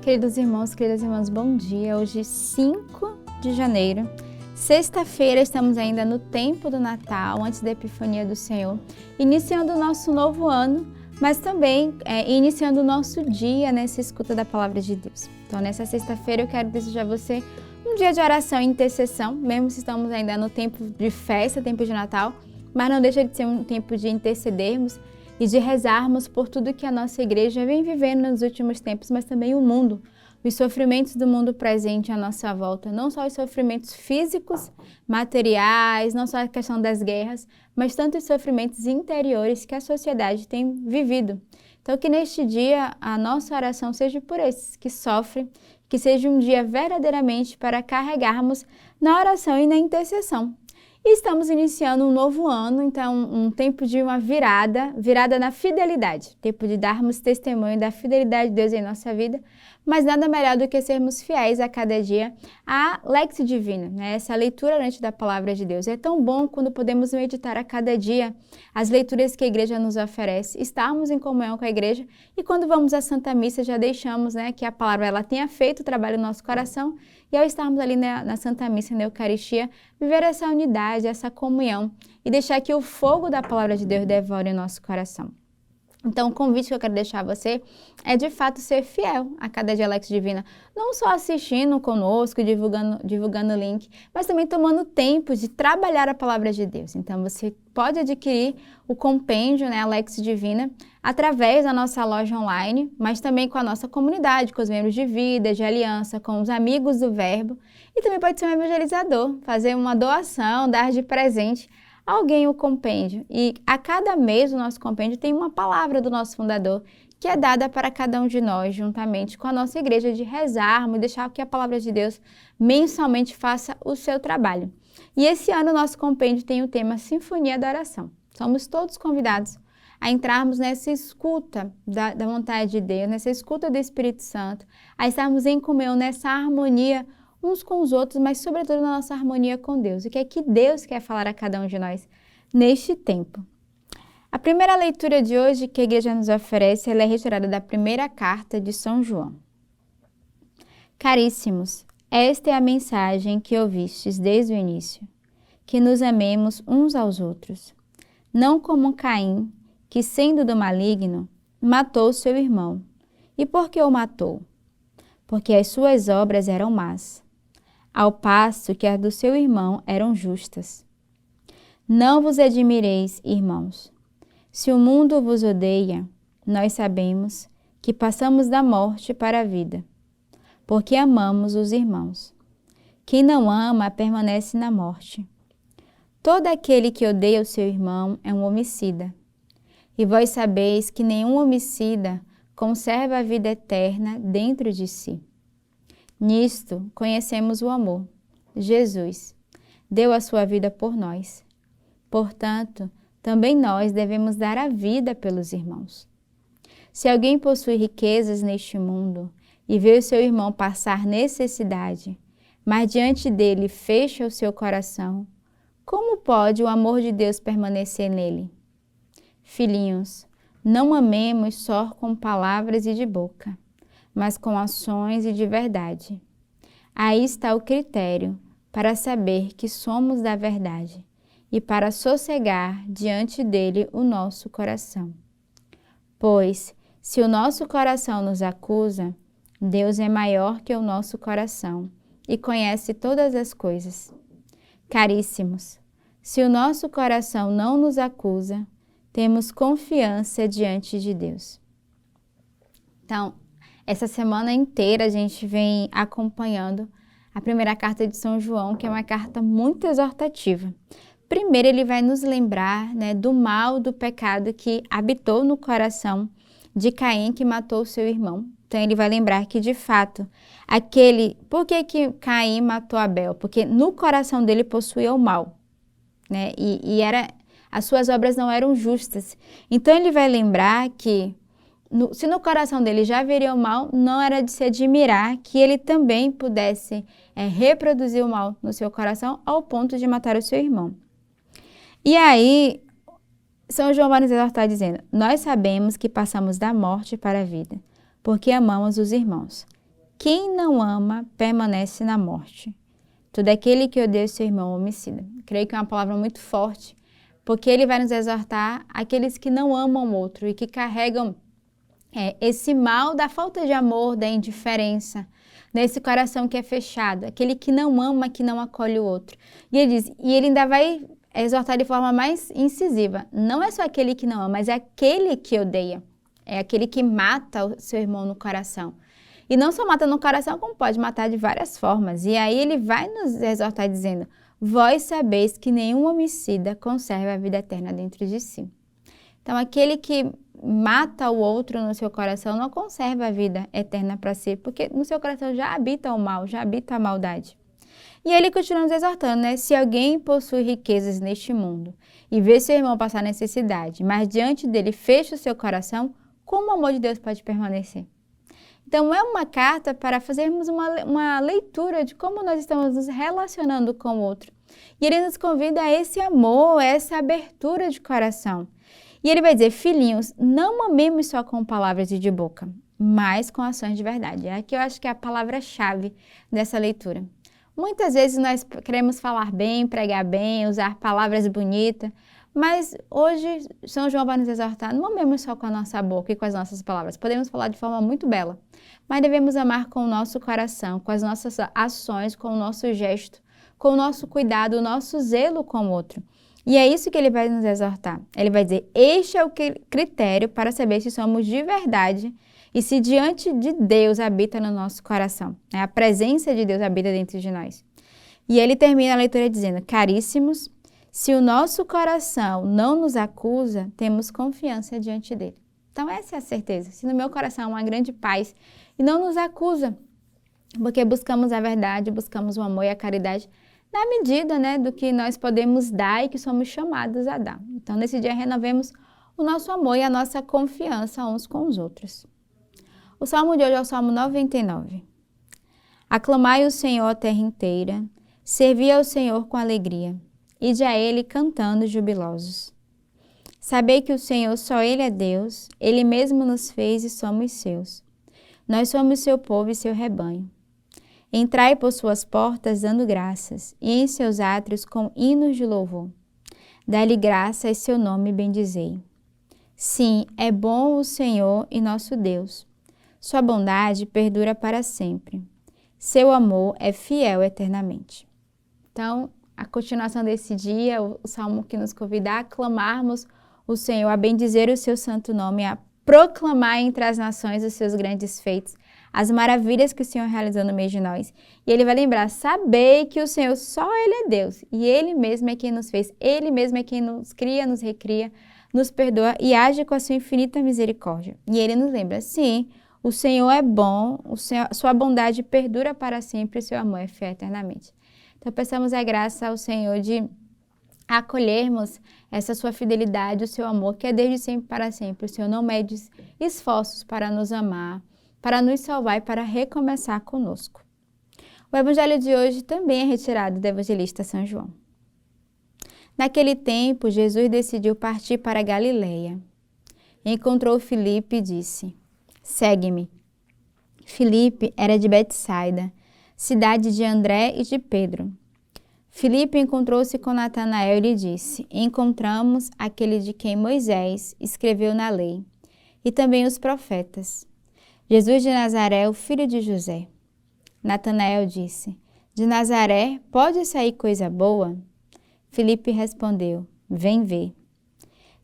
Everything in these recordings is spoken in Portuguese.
Queridos irmãos, queridas irmãs, bom dia. Hoje, 5 de janeiro, sexta-feira, estamos ainda no tempo do Natal, antes da Epifania do Senhor, iniciando o nosso novo ano, mas também iniciando o nosso dia nessa escuta da Palavra de Deus. Então, nessa sexta-feira, eu quero desejar a você um dia de oração e intercessão, mesmo se estamos ainda no tempo de festa, tempo de Natal, mas não deixa de ser um tempo de intercedermos e de rezarmos por tudo que a nossa igreja vem vivendo nos últimos tempos, mas também o mundo, os sofrimentos do mundo presente à nossa volta, não só os sofrimentos físicos, materiais, não só a questão das guerras, mas tantos sofrimentos interiores que a sociedade tem vivido. Então, que neste dia a nossa oração seja por esses que sofrem, que seja um dia verdadeiramente para carregarmos na oração e na intercessão. E estamos iniciando um novo ano, então um tempo de uma virada na fidelidade, tempo de darmos testemunho da fidelidade de Deus em nossa vida, mas nada melhor do que sermos fiéis a cada dia à Lex Divina, né? Essa leitura antes da Palavra de Deus. É tão bom quando podemos meditar a cada dia as leituras que a igreja nos oferece, estarmos em comunhão com a igreja e quando vamos à Santa Missa já deixamos, né, que a palavra ela tenha feito o trabalho no nosso coração e ao estarmos ali na Santa Missa, na Eucaristia, viver essa unidade, essa comunhão e deixar que o fogo da Palavra de Deus devore o nosso coração. Então, o convite que eu quero deixar a você é, de fato, ser fiel a cada dia Lex Divina. Não só assistindo conosco, divulgando o link, mas também tomando tempo de trabalhar a Palavra de Deus. Então, você pode adquirir o compêndio, né, a Lex Divina, através da nossa loja online, mas também com a nossa comunidade, com os membros de vida, de aliança, com os amigos do Verbo. E também pode ser um evangelizador, fazer uma doação, dar de presente alguém o compêndio. E a cada mês o nosso compêndio tem uma palavra do nosso fundador que é dada para cada um de nós, juntamente com a nossa igreja, de rezarmos e deixar que a palavra de Deus mensalmente faça o seu trabalho. E esse ano o nosso compêndio tem o tema Sinfonia da Oração. Somos todos convidados a entrarmos nessa escuta da vontade de Deus, nessa escuta do Espírito Santo, a estarmos em comunhão, nessa harmonia uns com os outros, mas sobretudo na nossa harmonia com Deus. O que é que Deus quer falar a cada um de nós neste tempo? A primeira leitura de hoje que a igreja nos oferece, ela é retirada da primeira carta de São João. Caríssimos, esta é a mensagem que ouvistes desde o início, que nos amemos uns aos outros, não como Caim, que sendo do maligno, matou seu irmão. E por que o matou? Porque as suas obras eram más, ao passo que as do seu irmão eram justas. Não vos admireis, irmãos. Se o mundo vos odeia, nós sabemos que passamos da morte para a vida, porque amamos os irmãos. Quem não ama permanece na morte. Todo aquele que odeia o seu irmão é um homicida. E vós sabeis que nenhum homicida conserva a vida eterna dentro de si. Nisto conhecemos o amor. Jesus deu a sua vida por nós. Portanto, também nós devemos dar a vida pelos irmãos. Se alguém possui riquezas neste mundo e vê o seu irmão passar necessidade, mas diante dele fecha o seu coração, como pode o amor de Deus permanecer nele? Filhinhos, não amemos só com palavras e de boca, mas com ações e de verdade. Aí está o critério para saber que somos da verdade e para sossegar diante dele o nosso coração. Pois, se o nosso coração nos acusa, Deus é maior que o nosso coração e conhece todas as coisas. Caríssimos, se o nosso coração não nos acusa, temos confiança diante de Deus. Então, essa semana inteira a gente vem acompanhando a primeira carta de São João, que é uma carta muito exortativa. Primeiro, ele vai nos lembrar, né, do mal, do pecado que habitou no coração de Caim, que matou o seu irmão. Então, ele vai lembrar que, de fato, por que Caim matou Abel? Porque no coração dele possuía o mal, né? As suas obras não eram justas. Então, ele vai lembrar que se no coração dele já haveria o mal, não era de se admirar que ele também pudesse reproduzir o mal no seu coração ao ponto de matar o seu irmão. E aí, São João vai nos exortar dizendo, nós sabemos que passamos da morte para a vida, porque amamos os irmãos. quem não ama permanece na morte. Todo aquele que odeia seu irmão é homicida. Creio que é uma palavra muito forte, porque ele vai nos exortar aqueles que não amam o outro e que carregam esse mal da falta de amor, da indiferença, nesse coração que é fechado, aquele que não ama, que não acolhe o outro. E ele diz, e ele ainda vai exortar de forma mais incisiva, não é só aquele que não ama, mas é aquele que odeia, é aquele que mata o seu irmão no coração. E não só mata no coração, como pode matar de várias formas. E aí ele vai nos exortar dizendo, vós sabeis que nenhum homicida conserva a vida eterna dentro de si. Então, aquele que mata o outro no seu coração não conserva a vida eterna para si, porque no seu coração já habita o mal, já habita a maldade. E ele continua nos exortando, né? Se alguém possui riquezas neste mundo e vê seu irmão passar necessidade, mas diante dele fecha o seu coração, como o amor de Deus pode permanecer? Então, é uma carta para fazermos uma leitura de como nós estamos nos relacionando com o outro. E ele nos convida a esse amor, a essa abertura de coração. E ele vai dizer, filhinhos, não amemos só com palavras e de boca, mas com ações de verdade. Aqui eu acho que é a palavra-chave dessa leitura. Muitas vezes nós queremos falar bem, pregar bem, usar palavras bonitas, mas hoje São João vai nos exortar, não amemos só com a nossa boca e com as nossas palavras. Podemos falar de forma muito bela, mas devemos amar com o nosso coração, com as nossas ações, com o nosso gesto, com o nosso cuidado, o nosso zelo com o outro. E é isso que ele vai nos exortar. Ele vai dizer, este é o critério para saber se somos de verdade e se diante de Deus habita no nosso coração. A presença de Deus habita dentro de nós. E ele termina a leitura dizendo, caríssimos, se o nosso coração não nos acusa, temos confiança diante dele. Então essa é a certeza. Se no meu coração há uma grande paz e não nos acusa, porque buscamos a verdade, buscamos o amor e a caridade, na medida, né, do que nós podemos dar e que somos chamados a dar. Então, nesse dia, renovemos o nosso amor e a nossa confiança uns com os outros. O salmo de hoje é o Salmo 99. Aclamai o Senhor a terra inteira, servi ao Senhor com alegria, ide a Ele cantando jubilosos. Sabei que o Senhor só Ele é Deus, Ele mesmo nos fez e somos seus. Nós somos seu povo e seu rebanho. Entrai por suas portas dando graças, e em seus átrios com hinos de louvor. Dá-lhe graça e seu nome bendizei. Sim, é bom o Senhor e nosso Deus. Sua bondade perdura para sempre. Seu amor é fiel eternamente. Então, a continuação desse dia, o salmo que nos convida a aclamarmos o Senhor, a bendizer o seu santo nome, a proclamar entre as nações os seus grandes feitos, as maravilhas que o Senhor realizou no meio de nós. E ele vai lembrar, sabei que o Senhor só Ele é Deus. E Ele mesmo é quem nos fez. Ele mesmo é quem nos cria, nos recria, nos perdoa e age com a sua infinita misericórdia. E Ele nos lembra, sim, o Senhor é bom, sua bondade perdura para sempre e seu amor é fiel eternamente. Então, peçamos a graça ao Senhor de acolhermos essa sua fidelidade, o seu amor, que é desde sempre para sempre. O Senhor não mede esforços para nos amar, para nos salvar e para recomeçar conosco. O evangelho de hoje também é retirado do evangelista São João. Naquele tempo, Jesus decidiu partir para a Galileia. Encontrou Filipe e disse, segue-me. Filipe era de Betsaida, cidade de André e de Pedro. Filipe encontrou-se com Natanael e lhe disse, encontramos aquele de quem Moisés escreveu na lei, e também os profetas, Jesus de Nazaré, o filho de José. Natanael disse, de Nazaré pode sair coisa boa? Filipe respondeu, vem ver.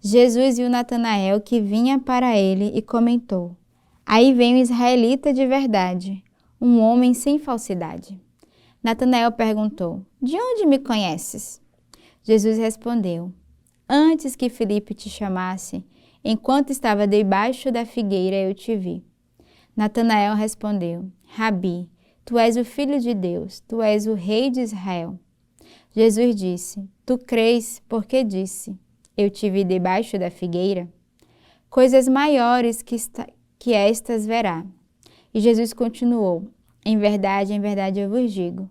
Jesus viu Natanael que vinha para ele e comentou, aí vem um israelita de verdade, um homem sem falsidade. Natanael perguntou, de onde me conheces? Jesus respondeu, antes que Filipe te chamasse, enquanto estava debaixo da figueira eu te vi. Natanael respondeu, Rabi, tu és o Filho de Deus, tu és o Rei de Israel. Jesus disse, tu crês porque disse, eu te vi debaixo da figueira? Coisas maiores que estas verá. E Jesus continuou, em verdade eu vos digo,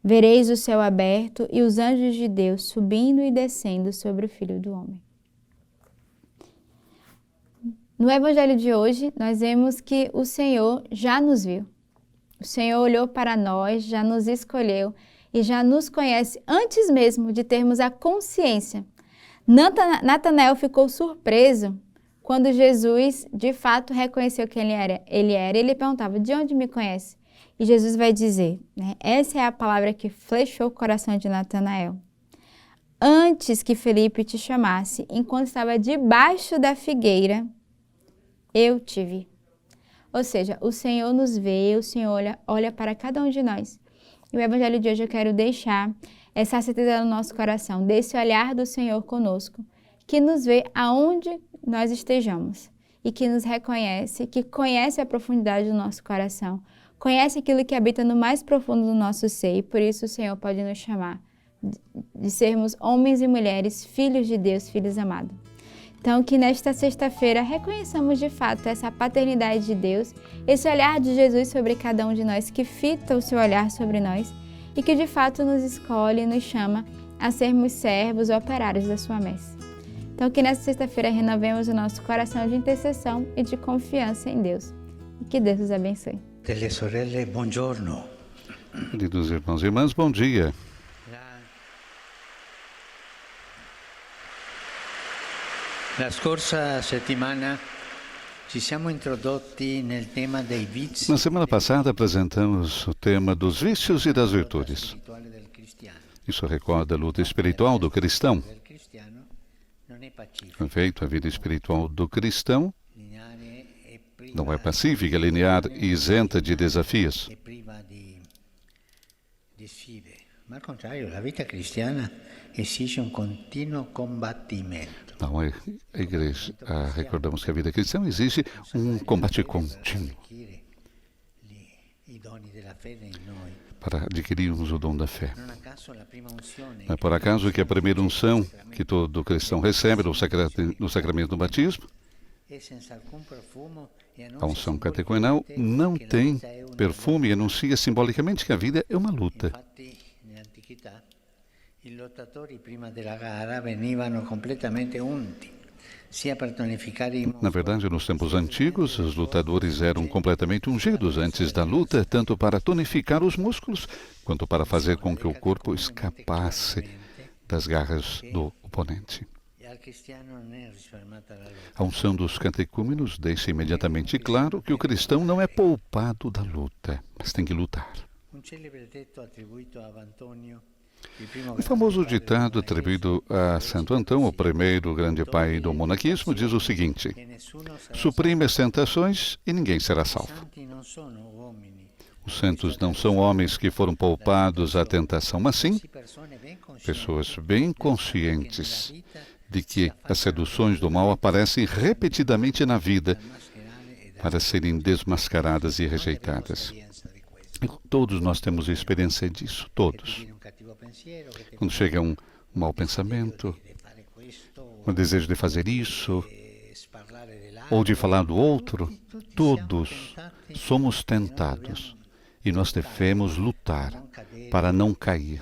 vereis o céu aberto e os anjos de Deus subindo e descendo sobre o Filho do Homem. No evangelho de hoje, nós vemos que o Senhor já nos viu. O Senhor olhou para nós, já nos escolheu e já nos conhece antes mesmo de termos a consciência. Natanael ficou surpreso quando Jesus, de fato, reconheceu quem ele era. Ele perguntava, de onde me conhece? E Jesus vai dizer, né? Essa é a palavra que flechou o coração de Natanael. Antes que Felipe te chamasse, enquanto estava debaixo da figueira, eu te vi. Ou seja, o Senhor nos vê, o Senhor olha para cada um de nós. E o Evangelho de hoje eu quero deixar essa certeza no nosso coração, desse olhar do Senhor conosco, que nos vê aonde nós estejamos e que nos reconhece, que conhece a profundidade do nosso coração, conhece aquilo que habita no mais profundo do nosso ser e por isso o Senhor pode nos chamar de sermos homens e mulheres, filhos de Deus, filhos amados. Então, que nesta sexta-feira reconheçamos de fato essa paternidade de Deus, esse olhar de Jesus sobre cada um de nós, que fita o seu olhar sobre nós e que de fato nos escolhe e nos chama a sermos servos operários da sua messe. Então, que nesta sexta-feira renovemos o nosso coração de intercessão e de confiança em Deus. E que Deus nos abençoe. Delle sorelle, buongiorno. Queridos irmãos e irmãs, bom dia. La scorsa settimana ci siamo introdotti nel tema dei vizi. Na semana passada apresentamos o tema dos vícios e das virtudes. Isso recorda a luta espiritual do cristão. Com efeito, a vida espiritual do cristão não é pacífica, linear e isenta de desafios. Ma al contrario, la vita cristiana esige un continuo combattimento. Não, a igreja, recordamos que a vida cristã exige um combate contínuo para adquirirmos o dom da fé. Não é por acaso que a primeira unção que todo cristão recebe no sacramento do batismo, a unção catecumenal, não tem perfume e anuncia simbolicamente que a vida é uma luta. I lottatori prima della gara venivano completamente unti, sia per tonificare i Na verdade, nos tempos antigos, os lutadores eram completamente ungidos antes da luta, tanto para tonificar os músculos, quanto para fazer com que o corpo escapasse das garras do oponente. A unção dos catecúmenos deixa imediatamente claro que o cristão não é poupado da luta, mas tem que lutar. O famoso ditado atribuído a Santo Antão, o primeiro grande pai do monaquismo, diz o seguinte: suprime as tentações e ninguém será salvo. Os santos não são homens que foram poupados à tentação, mas sim pessoas bem conscientes de que as seduções do mal aparecem repetidamente na vida para serem desmascaradas e rejeitadas. E todos nós temos experiência disso, todos. Quando chega um mau pensamento, o desejo de fazer isso, ou de falar do outro, todos somos tentados. E nós devemos lutar para não cair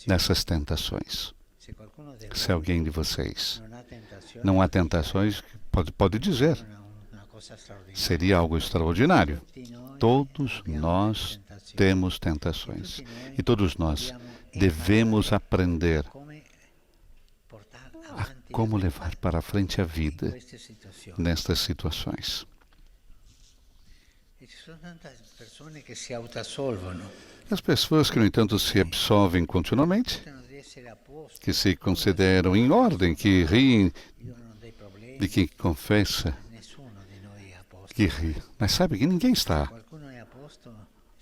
nessas tentações. Se alguém de vocês não há tentações, pode dizer. Seria algo extraordinário. Todos nós temos tentações. E todos nós devemos aprender a como levar para frente a vida nestas situações. As pessoas que, no entanto, se absolvem continuamente, que se consideram em ordem, que riem de quem confessa, que ri. Mas sabe que ninguém está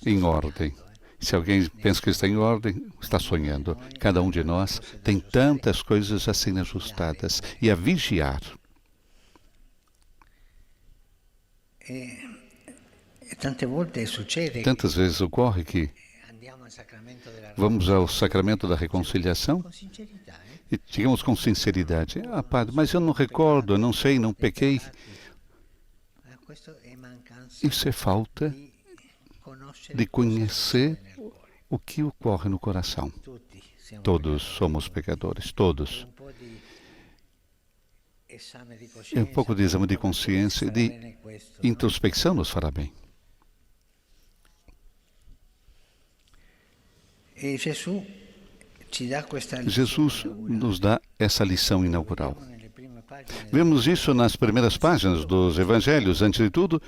em ordem. Se alguém pensa que está em ordem, está sonhando. Cada um de nós tem tantas coisas a serem ajustadas e a vigiar. Tantas vezes ocorre que vamos ao sacramento da reconciliação e digamos com sinceridade: padre, mas eu não recordo, eu não sei, não pequei. Isso é falta de conhecer o que ocorre no coração. Todos somos pecadores, todos. E um pouco de exame de consciência e de introspecção nos fará bem. Jesus nos dá essa lição inaugural. Vemos isso nas primeiras páginas dos Evangelhos, antes de tudo,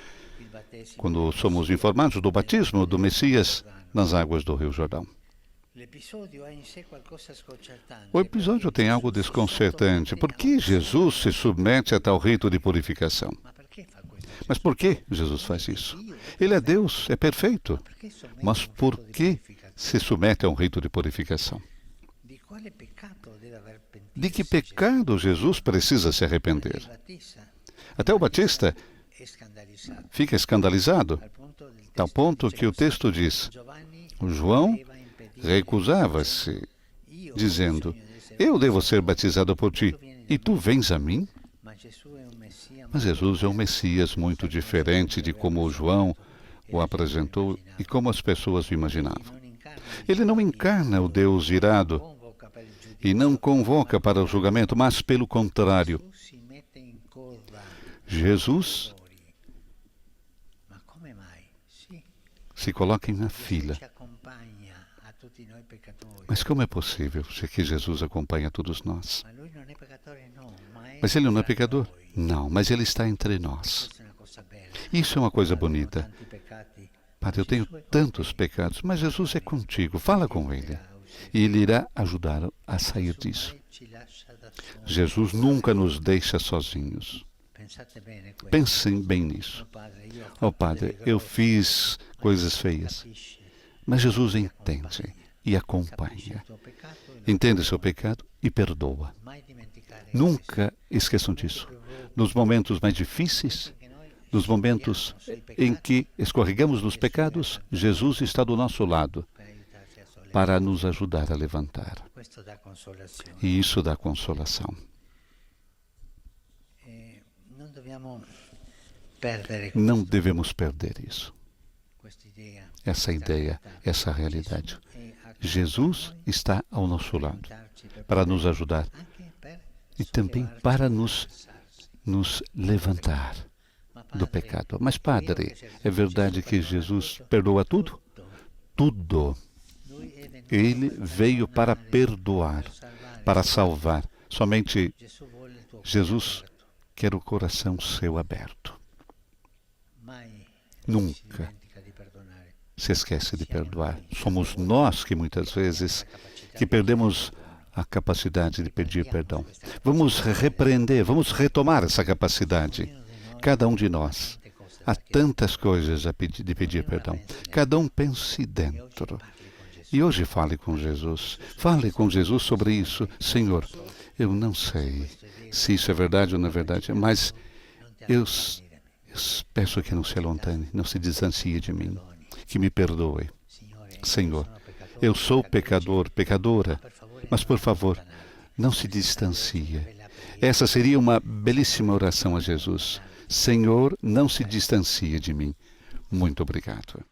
quando somos informados do batismo do Messias nas águas do Rio Jordão. O episódio tem algo desconcertante. Por que Jesus se submete a tal rito de purificação? Mas por que Jesus faz isso? Ele é Deus, é perfeito. Mas por que se submete a um rito de purificação? De que pecado Jesus precisa se arrepender? Até o Batista fica escandalizado, tal ponto que o texto diz: o João recusava-se, dizendo: eu devo ser batizado por ti, e tu vens a mim? Mas Jesus é um Messias muito diferente de como o João o apresentou e como as pessoas o imaginavam. Ele não encarna o Deus irado e não convoca para o julgamento, mas, pelo contrário, Jesus se coloca na fila. Mas como é possível se que Jesus acompanha todos nós? Mas ele não é pecador? Não, mas ele está entre nós. Isso é uma coisa bonita. Padre, eu tenho tantos pecados, mas Jesus é contigo. Fala com ele. E ele irá ajudar a sair disso. Jesus nunca nos deixa sozinhos. Pensem bem nisso. Oh, Padre, eu fiz coisas feias. Mas Jesus entende e acompanha. Entende seu pecado e perdoa. Nunca esqueçam disso. Nos momentos mais difíceis, nos momentos em que escorregamos nos pecados, Jesus está do nosso lado para nos ajudar a levantar. E isso dá consolação. Não devemos perder isso. Essa ideia, essa realidade. Jesus está ao nosso lado para nos ajudar e também para nos levantar do pecado. Mas, Padre, é verdade que Jesus perdoa tudo? Tudo. Ele veio para perdoar, para salvar. Somente Jesus quer o coração seu aberto. Nunca se esquece de perdoar. Somos nós que muitas vezes que perdemos a capacidade de pedir perdão. Vamos repreender, vamos retomar essa capacidade. Cada um de nós. Há tantas coisas de pedir perdão. Cada um pense dentro. E hoje fale com Jesus. Fale com Jesus sobre isso. Senhor, eu não sei se isso é verdade ou não é verdade, mas eu peço que não se alontane, não se distancie de mim, que me perdoe. Senhor, eu sou pecador, pecadora, mas por favor, não se distancie. Essa seria uma belíssima oração a Jesus. Senhor, não se distancie de mim. Muito obrigado.